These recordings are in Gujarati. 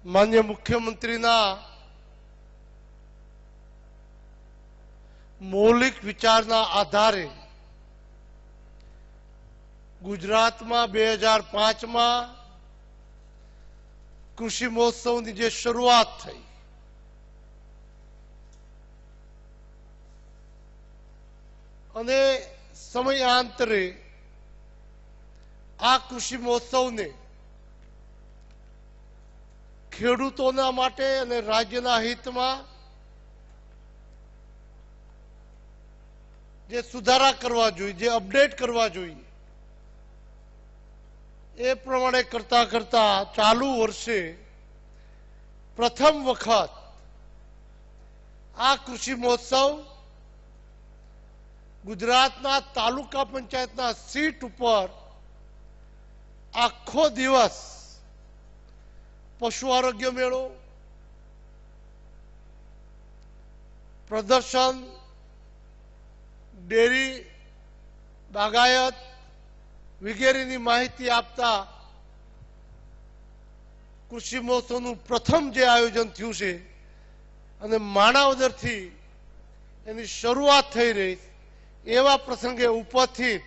माननीय मुख्यमंत्रीना मौलिक विचारना आधारे गुजरात में 2005 में कृषि महोत्सव की जो शुरुआत थी अने समयांतरे आ कृषि महोत्सव ने खेडूतोना माटे अने राज्यना हित में जे सुधारा करवा जोईए, जे अपडेट करवा जोईए ए प्रमाणे करता करता चालू वर्षे प्रथम वखत आ कृषि महोत्सव गुजरातना तालुका पंचायतना सीट पर आखो दिवस पशु आरोग्य मेळो, प्रदर्शन, डेरी, बागायत वगैरेની માહિતી આપતા કૃષિ મહોત્સવનું પ્રથમ જે આયોજન થયું છે અને માણાવદરથી એની શરૂઆત થઈ રહી એવા પ્રસંગે ઉપસ્થિત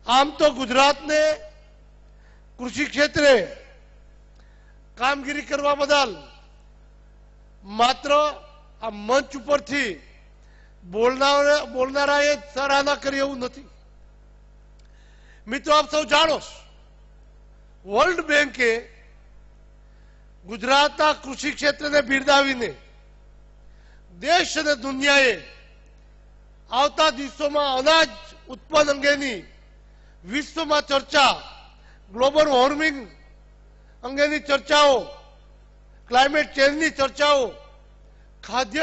આમ તો ગુજરાતને કૃષિ ક્ષેત્રે કામગીરી કરવા બદલ માત્ર આ મંચ ઉપરથી બોલનારાએ સરાહના કરી એવું નથી। મિત્રો આપ સૌ જાણો વર્લ્ડ બેંકે ગુજરાતના કૃષિ ક્ષેત્રને બિરદાવીને દેશ અને દુનિયાએ આવતા દિવસોમાં અનાજ ઉત્પાદન અંગેની વિશ્વમાં ચર્ચા, ગ્લોબલ વોર્મિંગ अंगेनी चर्चाओ, क्लाइमेट चेंज नी चर्चाओ, खाद्य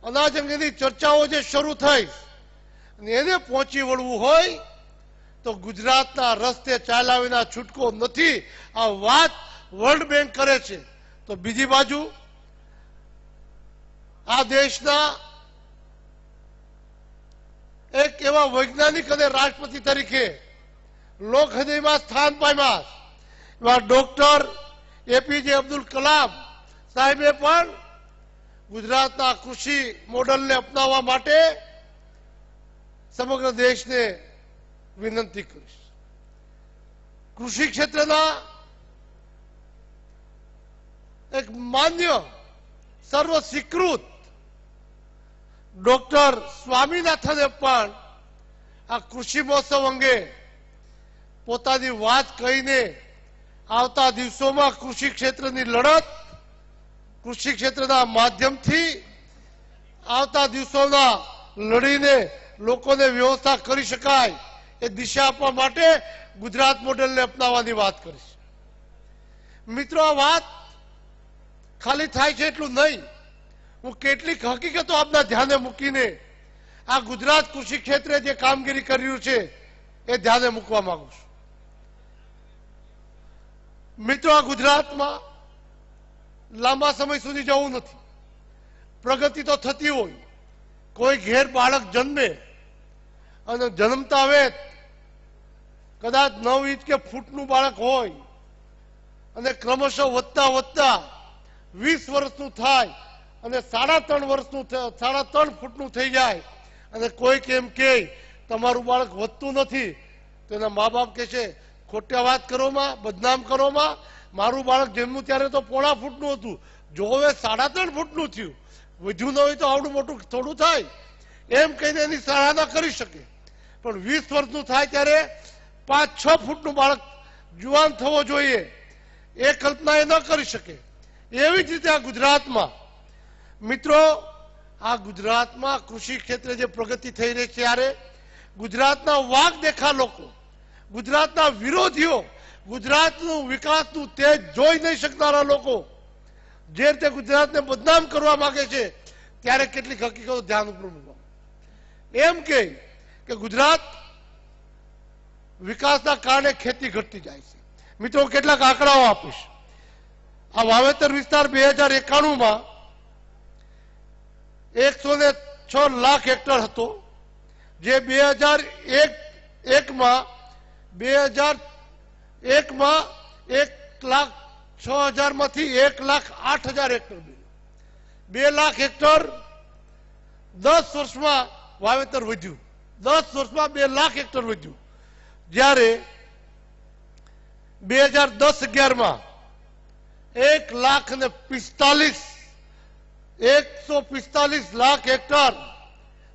अनाज अंगेनी चर्चाओ जे शुरू थई एने पहोंची वळवुं होय तो गुजरातना रस्ते चाल्या विना छूटको नथी। आ वात वर्ल्ड बैंक करे छे तो बीजी बाजू आ देशना एक एवा वैज्ञानिक अने राष्ट्रपति तरीके लोक हृदयमां स्थान पाम्या डॉक्टर एपीजे अब्दुल कलाम साहेबे पण गुजरातना कृषि मॉडल ने अपनावा माटे समग्र देश ने विनंती करीश। कृषि क्षेत्रना एक मान्य सर्व स्वीकृत डॉक्टर स्वामीनाथने पण आ कृषि महोत्सव अंगे पोतानी वात कहीने आवता दिवसों में कृषि क्षेत्र की लड़त कृषि क्षेत्र माध्यम थी आवता दिवसों लड़ीने लोगों ने व्यवस्था करी शकाय ए दिशा आपवा माटे गुजरात मॉडल ने अपनावानी बात करी। मित्रों आ बात खाली थाय छे एटलुं नहीं, हूँ केटलीक हकीकतो आपना ध्याने मूकीने आ गुजरात कृषि क्षेत्रे जे कामगीरी करी रह्युं छे ए ध्याने मूकवा मांगु छुं। मित्रों गुजरात में लांबा समय सुधी जवुं नथी, प्रगति तो थती होय। कोई घेर बाळक जन्मे अने जन्मता वेत कदाच 9 इंच के फूटनुं बाळक होय अने क्रमशः वधता वधता 20 वर्षनुं थाय अने 3.5 वर्षनुं 3.5 फूटनुं थई जाय अने कोई केम कहे तमारुं बाळक वधतुं नथी तो एना मा बाप कहे खोटिया बात करो मां, बदनाम करो मां, मारू बाळक जन्म्યું त्यारे तो 1.5 फूटનું હતું, જો હવે 3.5 ફૂટનું થયું, વધ્યું ન હોય તો આવડું મોટું થોડું થાય એમ કહીને એની સરાહના કરી શકે। પણ 20 વર્ષનું થાય ત્યારે 5-6 ફૂટનું બાળક જુવાન થવો જોઈએ એ કલ્પના એ ન કરી શકે। એવી જ રીતે આ ગુજરાતમાં મિત્રો આ ગુજરાતમાં કૃષિ ક્ષેત્રે જે પ્રગતિ થઈ રહી છે ત્યારે ગુજરાતના વાગ દેખા લોકો, गुजरातना विरोधीओ, गुजरातनु विकासनु तेज जोई नहीं शकनारा लोको जे रीते गुजरातने बदनाम करवा मांगे छे त्यारे केटलीक हकीकतो ध्यान उपर मूको। एम के गुजरात विकासना कारणे खेती घटती जाय छे। मित्रों केटलाक आंकड़ाओ आपीश। आ वावेतर विस्तार 2091 में 106 लाख हेक्टर हतो जे 2001 में 2001 में 1,46,000 6,000 માંથી 1,08,000 હેક્ટર બન્યું. 2 લાખ હેક્ટર 10 વર્ષમાં વાવેતર વધ્યું. 10 વર્ષમાં 2 લાખ હેક્ટર વધ્યું. જ્યારે 2010-11માં 1,45,00,000 લાખ હેક્ટર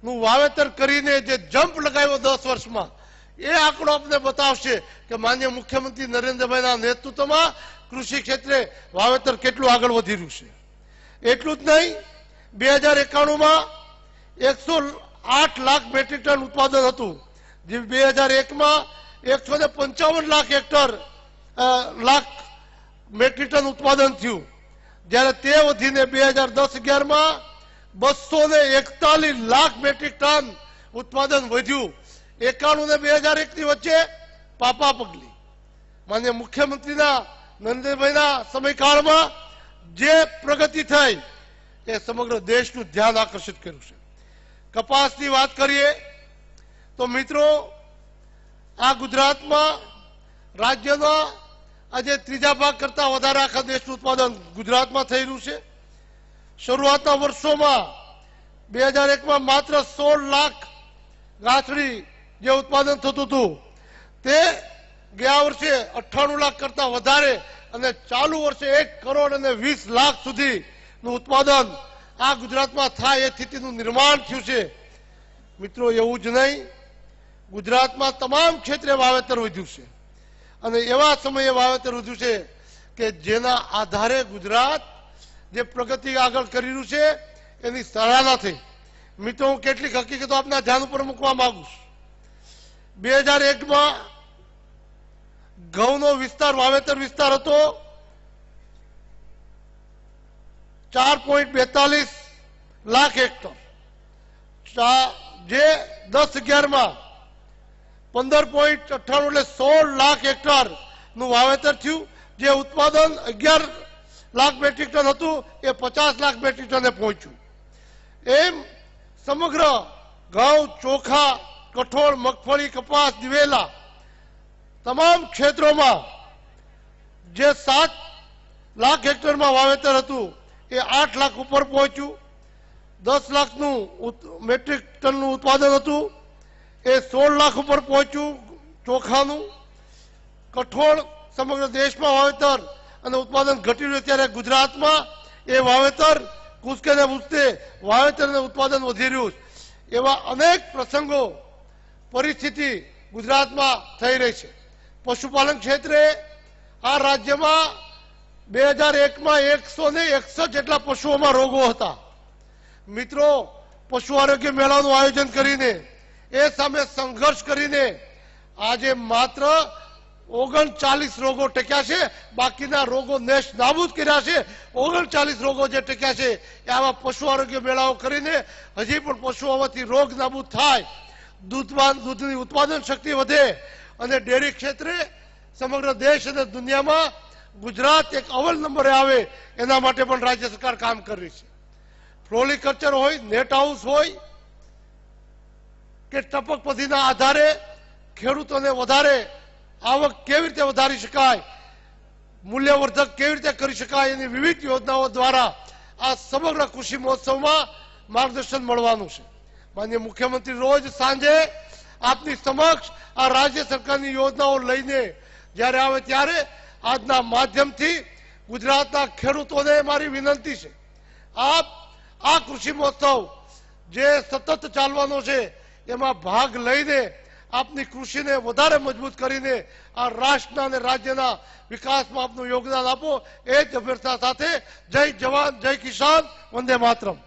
નું વાવેતર કરીને જે જમ્પ લગાવ્યો 10 વર્ષમાં, એ આંકડો આપણે બતાવશે કે માનનીય મુખ્યમંત્રી નરેન્દ્રભાઈના નેતૃત્વમાં કૃષિ ક્ષેત્રે વાવેતર કેટલું આગળ વધી રહ્યું છે. એટલું જ નહીં, 2091માં 108 લાખ મેટ્રિક ટન ઉત્પાદન હતું, જે 2001માં 155 લાખ મેટ્રિક ટન ઉત્પાદન થયું. જ્યારે તે વધીને 2010-11માં 241 લાખ મેટ્રિક ટન ઉત્પાદન વધ્યું. 91 ને 2001 ની વચ્ચે પાપા પગલી. માન્ય મુખ્યમંત્રીના નરેન્દ્રભાઈના સમયકાળમાં જે પ્રગતિ થઈ એ સમગ્ર દેશનું ધ્યાન આકર્ષિત કર્યું છે. કપાસની વાત કરીએ તો મિત્રો, આ ગુજરાતમાં રાજ્યના આજે 3જા ભાગ કરતા વધારે આખા દેશનું ઉત્પાદન ગુજરાતમાં થઈ રહ્યું છે. શરૂઆતના વર્ષોમાં 2001માં માત્ર 16 લાખ ગાંસડી જે ઉત્પાદન થતું હતું, તે ગયા વર્ષે 98 લાખ કરતા વધારે અને ચાલુ વર્ષે 1,20,00,000 સુધીનું ઉત્પાદન આ ગુજરાતમાં થાય એ સ્થિતિનું નિર્માણ થયું છે. મિત્રો, એવું જ નહીં, ગુજરાતમાં તમામ ક્ષેત્રે વાવેતર વધ્યું છે અને એવા સમયે વાવેતર વધ્યું છે કે જેના આધારે ગુજરાત જે પ્રગતિ આગળ કરી રહ્યું છે એની સરાહના થઈ. મિત્રો, હું કેટલીક હકીકતો આપના ધ્યાન ઉપર મૂકવા માંગુ છું. 2001માં ઘઉંનો વિસ્તાર, વાવેતર વિસ્તાર હતો 4.42 લાખ હેક્ટર, જે 10-11માં 15.98 એટલે 16 લાખ હેક્ટર નું વાવેતર થયું. જે ઉત્પાદન 11 લાખ મેટ્રિક ટન હતું એ 50 લાખ મેટ્રિક ટને પહોંચ્યું. એમ સમગ્ર ઘઉં, ચોખા, કઠોળ, મગફળી, કપાસ, દિવેલા તમામ ક્ષેત્રોમાં જે 7 લાખ હેક્ટરમાં વાવેતર હતું એ 8 લાખ ઉપર પહોંચ્યું. 10 લાખનું મેટ્રિક ટનનું ઉત્પાદન હતું એ 16 લાખ ઉપર પહોંચ્યું. ચોખાનું, કઠોળ સમગ્ર દેશમાં વાવેતર અને ઉત્પાદન ઘટી રહ્યું, ત્યારે ગુજરાતમાં એ વાવેતર કૂદકે ને ભૂસકે વાવેતર અને ઉત્પાદન વધી રહ્યું. એવા અનેક પ્રસંગો, પરિસ્થિતિ ગુજરાતમાં થઈ રહી છે. પશુપાલન ક્ષેત્રે આ રાજ્યમાં 2001માં 161 જેટલા પશુઓમાં રોગો હતા. મિત્રો, પશુ આરોગ્ય મેળાનું આયોજન કરીને એ સામે સંઘર્ષ કરીને આજે માત્ર 39 રોગો ટક્યા છે. બાકીના રોગો નેશ નાબૂદ કર્યા છે. 39 રોગો જે ટક્યા છે એ આવા પશુ આરોગ્ય મેળાઓ કરીને હજી પણ પશુઓમાંથી રોગ નાબૂદ થાય, દૂધની ઉત્પાદન શક્તિ વધે અને ડેરી ક્ષેત્રે સમગ્ર દેશ અને દુનિયામાં ગુજરાત એક અવ્વલ નંબરે આવે એના માટે પણ રાજ્ય સરકાર કામ કરી છે. ફ્લોરિકલ્ચર હોય, નેટ હાઉસ હોય કે ટપક પદ્ધતિના આધારે ખેડૂતોને વધારે આવક કેવી રીતે વધારી શકાય, મૂલ્યવર્ધક કેવી રીતે કરી શકાય, એની વિવિધ યોજનાઓ દ્વારા આ સમગ્ર કૃષિ મહોત્સવમાં માર્ગદર્શન મળવાનું છે. માનનીય મુખ્યમંત્રી રોજ સાંજે આપની સમક્ષ આ રાજ્ય સરકારની યોજનાઓ લઈને જ્યારે આવે ત્યારે આજના માધ્યમથી ગુજરાતના ખેડૂતોને મારી વિનંતી છે, આપ આ કૃષિ મહોત્સવ જે સતત ચાલવાનો છે એમાં ભાગ લઈને આપની કૃષિને વધારે મજબૂત કરીને આ રાષ્ટ્રના અને રાજ્યના વિકાસમાં આપનું યોગદાન આપો. એ જ અભ્યર્થના સાથે જય જવાન, જય કિસાન, વંદે માતરમ.